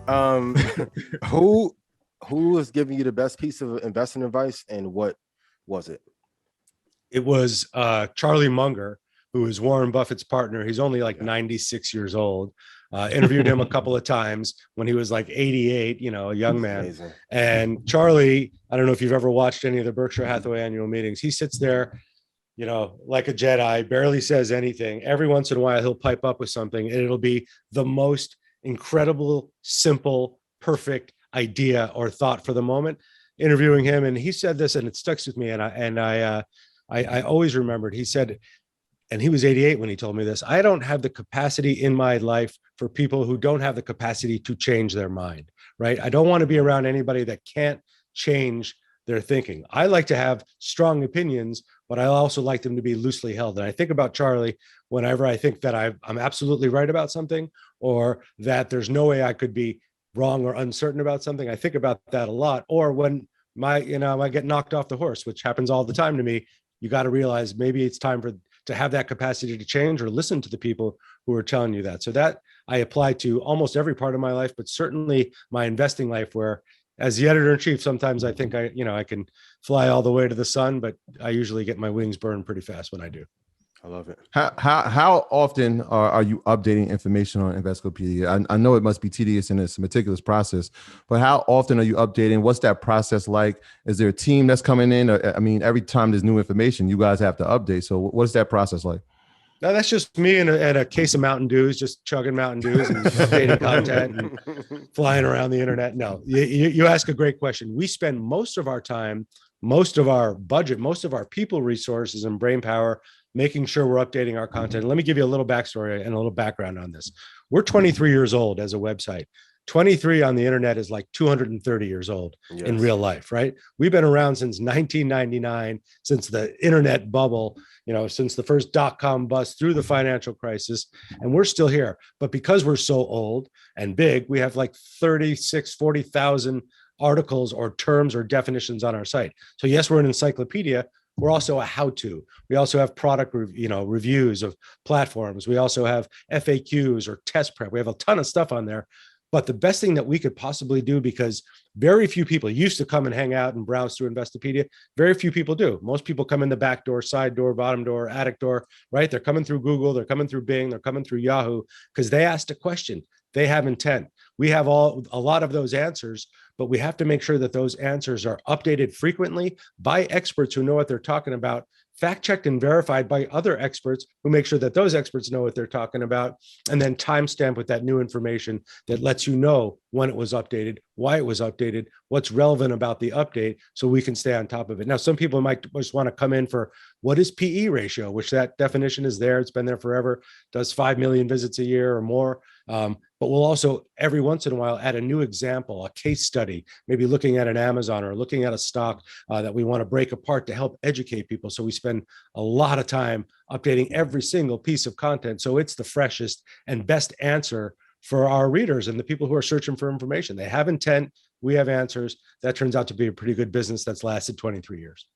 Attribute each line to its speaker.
Speaker 1: Um, who who was giving you the best piece of investing advice, and what was it?
Speaker 2: It was Charlie Munger, who is Warren Buffett's partner. He's only like
Speaker 1: Yeah.
Speaker 2: 96 years old. Interviewed him a couple of times when he was like 88, a young man.
Speaker 1: Amazing.
Speaker 2: And Charlie, I don't know if you've ever watched any of the Berkshire Hathaway annual meetings. He sits there, like a Jedi, barely says anything. Every once in a while, he'll pipe up with something, and it'll be the most incredible, simple, perfect idea or thought for the moment. Interviewing him, and he said this, and it sticks with me, and I always remembered. He said, and he was 88 when he told me this, I don't have the capacity in my life for people who don't have the capacity to change their mind, right? I don't want to be around anybody that can't change their thinking. I like to have strong opinions, but I also like them to be loosely held. And I think about Charlie whenever I think that I'm absolutely right about something, or that there's no way I could be wrong or uncertain about something. I think about that a lot. Or when I get knocked off the horse, which happens all the time to me, you got to realize maybe it's time to have that capacity to change, or listen to the people who are telling you that. So that I apply to almost every part of my life, but certainly my investing life, where as the editor in chief, sometimes I think I can fly all the way to the sun, but I usually get my wings burned pretty fast when I do.
Speaker 1: I love it.
Speaker 3: How often are you updating information on Investopedia? I know it must be tedious and it's a meticulous process, but how often are you updating? What's that process like? Is there a team that's coming in? I mean, every time there's new information, you guys have to update. So what's that process like?
Speaker 2: No, that's just me and a case of Mountain Dews, just chugging Mountain Dews and updating content and flying around the internet. No, you ask a great question. We spend most of our time, most of our budget, most of our people resources and brain power making sure we're updating our content. Let me give you a little backstory and a little background on this. We're 23 years old as a website. 23 on the internet is like 230 years old in real life, right? We've been around since 1999, since the internet bubble, since the first dot-com bust through the financial crisis, and we're still here. But because we're so old and big, we have like 40,000 articles or terms or definitions on our site. So yes, we're an encyclopedia. We're also a how-to. We also have product, reviews of platforms. We also have FAQs or test prep. We have a ton of stuff on there. But the best thing that we could possibly do, because very few people used to come and hang out and browse through Investopedia, very few people do. Most people come in the back door, side door, bottom door, attic door, right? They're coming through Google, they're coming through Bing, they're coming through Yahoo, because they asked a question. They have intent. We have a lot of those answers, but we have to make sure that those answers are updated frequently by experts who know what they're talking about, fact-checked and verified by other experts who make sure that those experts know what they're talking about, and then timestamp with that new information that lets you know when it was updated, why it was updated, what's relevant about the update, so we can stay on top of it. Now, some people might just want to come in for what is PE ratio, which that definition is there. It's been there forever, does 5 million visits a year or more. But we'll also every once in a while add a new example, a case study, maybe looking at an Amazon or looking at a stock that we want to break apart to help educate people. So we spend a lot of time updating every single piece of content, so it's the freshest and best answer for our readers and the people who are searching for information. They have intent. We have answers. That turns out to be a pretty good business that's lasted 23 years.